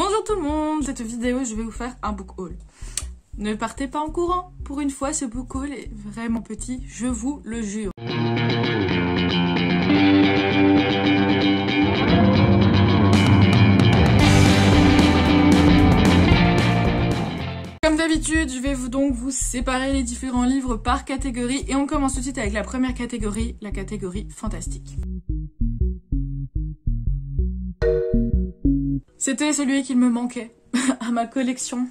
Bonjour tout le monde, cette vidéo je vais vous faire un book haul. Ne partez pas en courant, pour une fois ce book haul est vraiment petit, je vous le jure. Comme d'habitude, je vais donc vous séparer les différents livres par catégorie et on commence tout de suite avec la première catégorie, la catégorie fantastique. C'était celui qu'il me manquait à ma collection.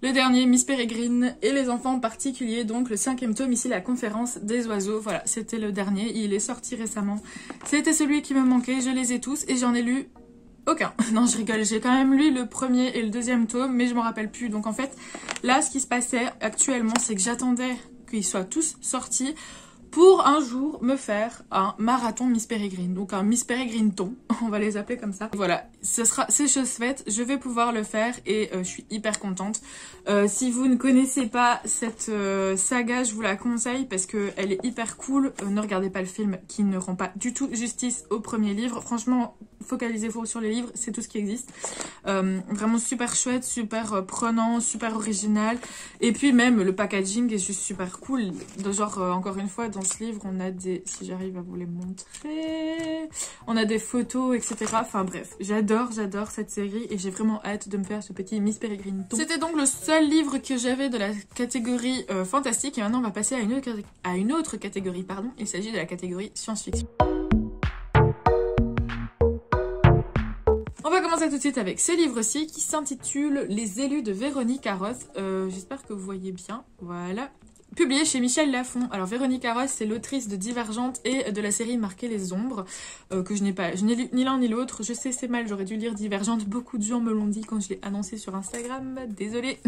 Le dernier, Miss Peregrine et les enfants en particulier, donc le 5e tome ici, la conférence des oiseaux. Voilà, c'était le dernier, il est sorti récemment. C'était celui qui me manquait, je les ai tous et j'en ai lu aucun. Non, je rigole, j'ai quand même lu le premier et le deuxième tome, mais je m'en rappelle plus. Donc en fait, là, ce qui se passait actuellement, c'est que j'attendais qu'ils soient tous sortis pour un jour me faire un marathon Miss Peregrine, donc un Miss Peregrine ton, on va les appeler comme ça. Voilà, c'est chose faite, je vais pouvoir le faire et je suis hyper contente. Si vous ne connaissez pas cette saga, je vous la conseille parce qu'elle est hyper cool. Ne regardez pas le film qui ne rend pas du tout justice au premier livre. Franchement, focalisez-vous sur les livres, c'est tout ce qui existe. Vraiment super chouette, super prenant, super original. Et puis même le packaging est juste super cool. De genre, encore une fois, dans ce livre, on a des... Si j'arrive à vous les montrer... On a des photos, etc. Enfin bref, j'adore cette série et j'ai vraiment hâte de me faire ce petit Miss Peregrine ton. C'était donc le seul livre que j'avais de la catégorie fantastique et maintenant on va passer à une autre catégorie, pardon. Il s'agit de la catégorie science-fiction. On va commencer tout de suite avec ce livre-ci qui s'intitule Les élus de Véronique Arros. J'espère que vous voyez bien, voilà. Publié chez Michel Lafon. Alors Véronique Arros, c'est l'autrice de Divergente et de la série Marquer les ombres, que je n'ai pas. Je n'ai lu ni l'un ni l'autre. Je sais, c'est mal, j'aurais dû lire Divergente. Beaucoup de gens me l'ont dit quand je l'ai annoncé sur Instagram. Désolée.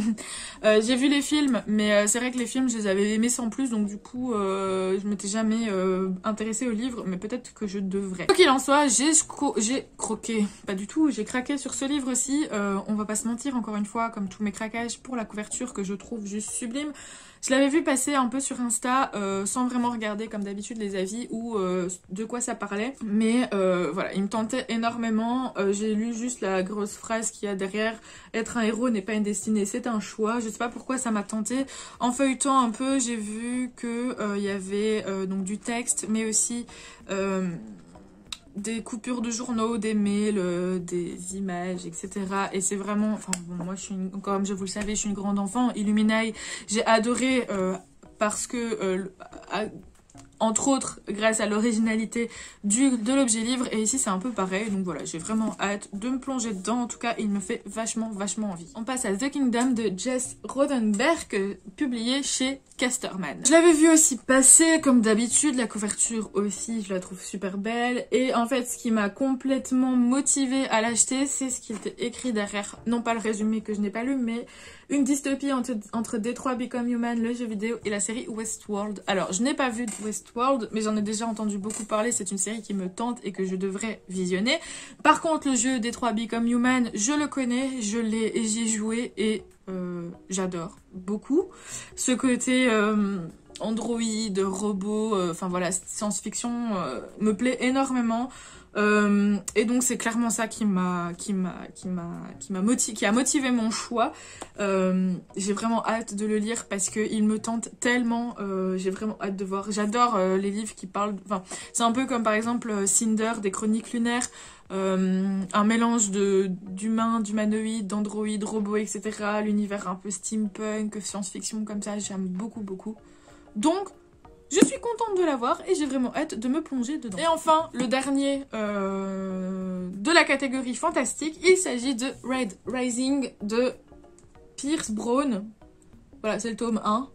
J'ai vu les films, mais c'est vrai que les films, je les avais aimés sans plus, donc du coup, je m'étais jamais intéressée au livre, mais peut-être que je devrais. Quoi qu'il en soit, j'ai croqué, pas du tout, j'ai craqué sur ce livre-ci. On va pas se mentir, encore une fois, comme tous mes craquages, pour la couverture que je trouve juste sublime. Je l'avais vu passer un peu sur Insta sans vraiment regarder comme d'habitude les avis ou de quoi ça parlait. Mais voilà, il me tentait énormément. J'ai lu juste la grosse phrase qu'il y a derrière. Être un héros n'est pas une destinée, c'est un choix. Je sais pas pourquoi ça m'a tenté. En feuilletant un peu, j'ai vu que y avait donc du texte, mais aussi... des coupures de journaux, des mails, des images, etc. Et c'est vraiment... Enfin, bon, moi, comme je vous le savez, je suis une grande enfant. Illuminae, j'ai adoré parce que... entre autres, grâce à l'originalité de l'objet livre. Et ici, c'est un peu pareil. Donc voilà, j'ai vraiment hâte de me plonger dedans. En tout cas, il me fait vachement envie. On passe à The Kingdom de Jess Rodenberg, publié chez Casterman. Je l'avais vu aussi passer, comme d'habitude. La couverture aussi, je la trouve super belle. Et en fait, ce qui m'a complètement motivée à l'acheter, c'est ce qu'il était écrit derrière. Non pas le résumé que je n'ai pas lu, mais une dystopie entre Detroit Become Human, le jeu vidéo, et la série Westworld. Alors, je n'ai pas vu Westworld, mais j'en ai déjà entendu beaucoup parler. C'est une série qui me tente et que je devrais visionner. Par contre, le jeu Detroit Become Human, je le connais, j'y ai joué et j'adore beaucoup. Ce côté androïde, robot, enfin voilà, science-fiction me plaît énormément. Et donc c'est clairement ça qui a motivé mon choix. J'ai vraiment hâte de le lire parce que il me tente tellement. J'ai vraiment hâte de voir. J'adore les livres qui parlent. Enfin, c'est un peu comme par exemple Cinder des Chroniques lunaires. Un mélange d'humains, d'humanoïdes, d'androïdes, robots, etc. L'univers un peu steampunk, science-fiction comme ça, j'aime beaucoup. Donc, je suis contente de l'avoir et j'ai vraiment hâte de me plonger dedans. Et enfin, le dernier de la catégorie fantastique, il s'agit de Red Rising de Pierce Brown. Voilà, c'est le tome 1.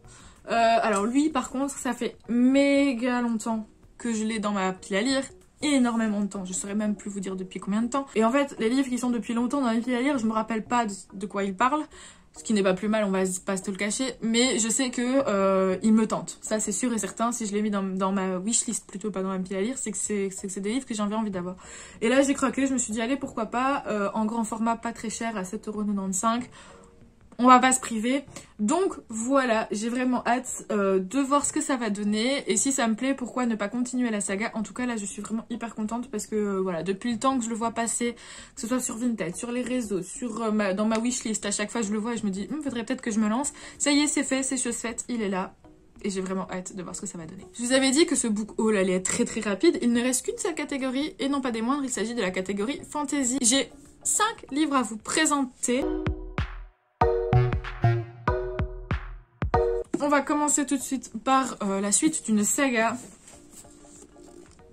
Alors lui, par contre, ça fait méga longtemps que je l'ai dans ma pile à lire. Énormément de temps, je saurais même plus vous dire depuis combien de temps. Et en fait, les livres qui sont depuis longtemps dans ma pile à lire, je me rappelle pas de quoi ils parlent. Ce qui n'est pas plus mal, on va pas se le cacher. Mais je sais que il me tente. Ça, c'est sûr et certain. Si je l'ai mis dans ma wishlist, plutôt pas dans ma pile à lire, c'est que c'est des livres que j'ai envie d'avoir. Et là, j'ai craqué. Je me suis dit, allez, pourquoi pas. En grand format, pas très cher, à 7,95 €. On va pas se priver. Donc voilà, j'ai vraiment hâte de voir ce que ça va donner. Et si ça me plaît, pourquoi ne pas continuer la saga. En tout cas là je suis vraiment hyper contente parce que voilà, depuis le temps que je le vois passer, que ce soit sur Vinted, sur les réseaux, dans ma wishlist, à chaque fois je le vois et je me dis faudrait peut-être que je me lance. Ça y est, c'est fait, c'est chose faite, il est là. Et j'ai vraiment hâte de voir ce que ça va donner. Je vous avais dit que ce book haul allait être très très rapide. Il ne reste qu'une seule catégorie et non pas des moindres, il s'agit de la catégorie fantasy. J'ai 5 livres à vous présenter. On va commencer tout de suite par la suite d'une saga.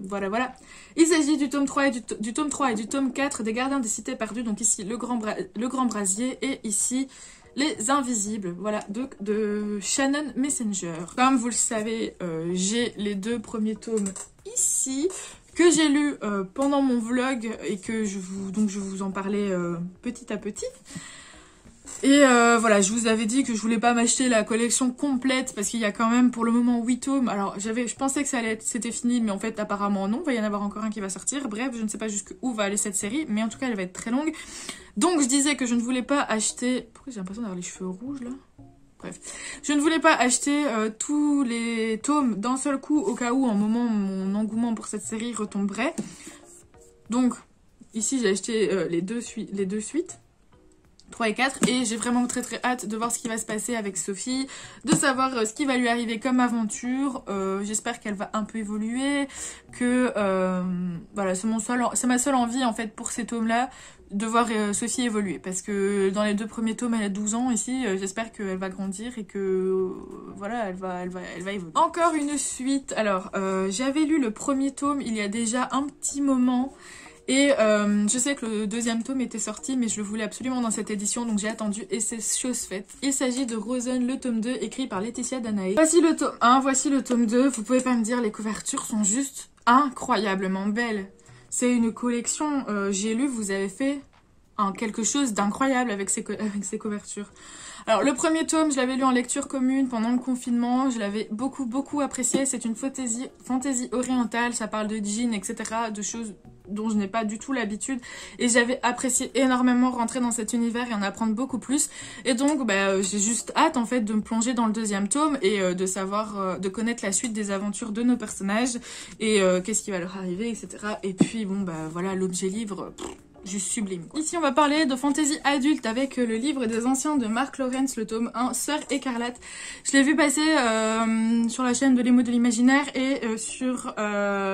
Voilà. Il s'agit du tome 3 et du tome 4 des Gardiens des Cités Perdues. Donc ici, le grand brasier et ici, les Invisibles. Voilà, de Shannon Messenger. Comme vous le savez, j'ai les 2 premiers tomes ici, que j'ai lus pendant mon vlog et que je vous en parlais petit à petit. Et voilà, je vous avais dit que je voulais pas m'acheter la collection complète parce qu'il y a quand même pour le moment 8 tomes. Alors je pensais que c'était fini, mais en fait apparemment non, il va y en avoir encore un qui va sortir. Bref, je ne sais pas jusqu'où va aller cette série, mais en tout cas elle va être très longue. Donc je disais que je ne voulais pas acheter... Pourquoi j'ai l'impression d'avoir les cheveux rouges là? Bref, je ne voulais pas acheter tous les tomes d'un seul coup au cas où, en moment, mon engouement pour cette série retomberait. Donc ici j'ai acheté les deux suites. 3 et 4 et j'ai vraiment très très hâte de voir ce qui va se passer avec Sophie, de savoir ce qui va lui arriver comme aventure. J'espère qu'elle va un peu évoluer, que voilà, c'est ma seule envie en fait pour ces tomes là, de voir Sophie évoluer, parce que dans les 2 premiers tomes elle a 12 ans ici, j'espère qu'elle va grandir et que voilà, elle va évoluer. Encore une suite. Alors j'avais lu le premier tome il y a déjà un petit moment. Et je sais que le 2e tome était sorti, mais je le voulais absolument dans cette édition, donc j'ai attendu et c'est chose faite. Il s'agit de Rosen, le tome 2, écrit par Laetitia Danae. Voici le tome 1, voici le tome 2. Vous pouvez pas me dire, les couvertures sont juste incroyablement belles. C'est une collection, j'ai lu, vous avez fait quelque chose d'incroyable avec ces couvertures. Alors le premier tome, je l'avais lu en lecture commune pendant le confinement, je l'avais beaucoup apprécié. C'est une fantaisie orientale, ça parle de djinns, etc., de choses dont je n'ai pas du tout l'habitude, et j'avais apprécié énormément rentrer dans cet univers et en apprendre beaucoup plus. Et donc j'ai juste hâte en fait de me plonger dans le 2e tome et de connaître la suite des aventures de nos personnages et qu'est-ce qui va leur arriver, etc. Et puis bon voilà, l'objet livre, juste sublime. Ici on va parler de fantasy adulte avec le livre des anciens de Mark Lawrence, le tome 1, Sœur Écarlate. Je l'ai vu passer sur la chaîne de l'Émo de l'Imaginaire et sur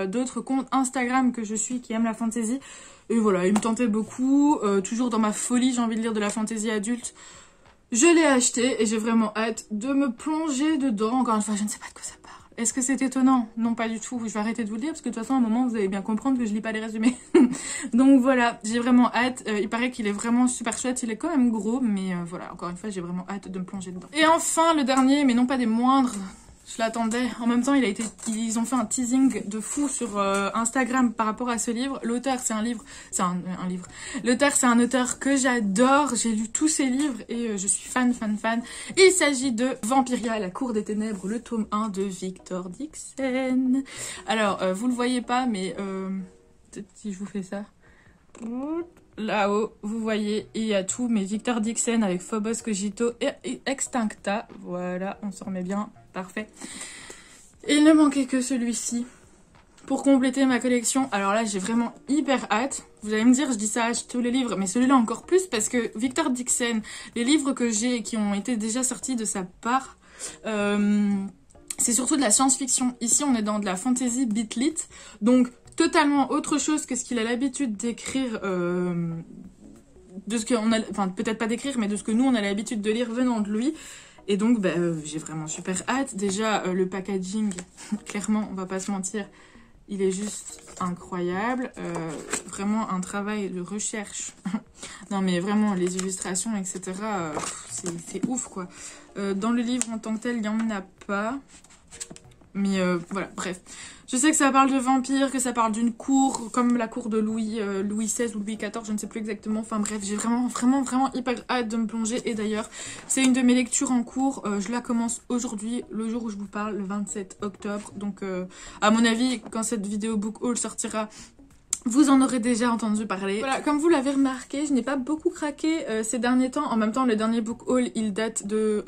d'autres comptes Instagram que je suis qui aiment la fantasy. Et voilà, il me tentait beaucoup, toujours dans ma folie, j'ai envie de lire de la fantasy adulte. Je l'ai acheté et j'ai vraiment hâte de me plonger dedans. Encore une fois, je ne sais pas de quoi ça parle. Est-ce que c'est étonnant? Non, pas du tout. Je vais arrêter de vous le dire parce que de toute façon, à un moment, vous allez bien comprendre que je lis pas les résumés. Donc voilà, j'ai vraiment hâte. Il paraît qu'il est vraiment super chouette. Il est quand même gros, mais voilà, encore une fois, j'ai vraiment hâte de me plonger dedans. Et enfin, le dernier, mais non pas des moindres. Je l'attendais. En même temps, ils ont fait un teasing de fou sur Instagram par rapport à ce livre. L'auteur, c'est un livre. L'auteur, c'est un auteur que j'adore. J'ai lu tous ses livres et je suis fan. Il s'agit de Vampiria, la cour des ténèbres, le tome 1 de Victor Dixon. Alors, vous le voyez pas, mais peut-être si je vous fais ça. Là-haut, vous voyez, il y a tout, mais Victor Dixon avec Phobos Cogito et Extincta. Voilà, on s'en remet bien. Parfait. Et il ne manquait que celui-ci pour compléter ma collection. Alors là, j'ai vraiment hyper hâte. Vous allez me dire, je dis ça à tous les livres, mais celui-là encore plus parce que Victor Dixon, les livres que j'ai qui ont été déjà sortis de sa part, c'est surtout de la science-fiction. Ici, on est dans de la fantasy bitlit, donc totalement autre chose que ce qu'il a l'habitude d'écrire, de ce qu'on a, enfin peut-être pas d'écrire, mais de ce que nous on a l'habitude de lire venant de lui. Et donc j'ai vraiment super hâte. Déjà le packaging, clairement on va pas se mentir, il est juste incroyable. Vraiment un travail de recherche. Non mais vraiment les illustrations etc, c'est ouf quoi. Dans le livre en tant que tel il n'y en a pas. Mais voilà, bref. Je sais que ça parle de vampires, que ça parle d'une cour, comme la cour de Louis XVI ou Louis XIV, je ne sais plus exactement. Enfin bref, j'ai vraiment hyper hâte de me plonger. Et d'ailleurs, c'est une de mes lectures en cours. Je la commence aujourd'hui, le jour où je vous parle, le 27 octobre. Donc à mon avis, quand cette vidéo book haul sortira, vous en aurez déjà entendu parler. Voilà, comme vous l'avez remarqué, je n'ai pas beaucoup craqué ces derniers temps. En même temps, le dernier book haul, il date de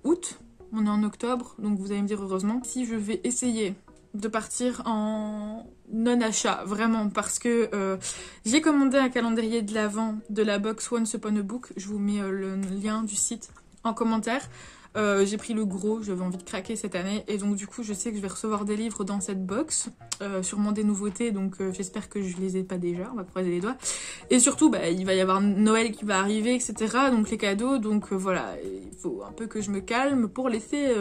août. On est en octobre, donc vous allez me dire heureusement. Si je vais essayer de partir en non-achat, vraiment, parce que j'ai commandé un calendrier de l'Avent de la box Once Upon a Book. Je vous mets le lien du site en commentaire. J'ai pris le gros, j'avais envie de craquer cette année et donc du coup je sais que je vais recevoir des livres dans cette box, sûrement des nouveautés, donc j'espère que je les ai pas déjà, on va croiser les doigts. Et surtout bah, il va y avoir Noël qui va arriver, etc. Donc les cadeaux, donc voilà, il faut un peu que je me calme pour laisser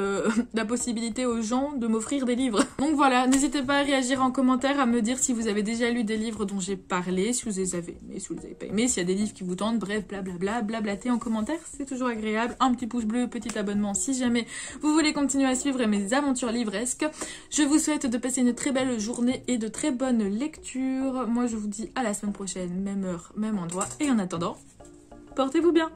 la possibilité aux gens de m'offrir des livres. Donc voilà, n'hésitez pas à réagir en commentaire, à me dire si vous avez déjà lu des livres dont j'ai parlé, si vous les avez aimés, si vous les avez pas aimés, s'il y a des livres qui vous tentent, bref, blablabla, blablater en commentaire, c'est toujours agréable. Un petit pouce bleu, petit abonnement si jamais vous voulez continuer à suivre mes aventures livresques. Je vous souhaite de passer une très belle journée et de très bonnes lectures. Moi je vous dis à la semaine prochaine, même heure, même endroit. Et en attendant, portez-vous bien.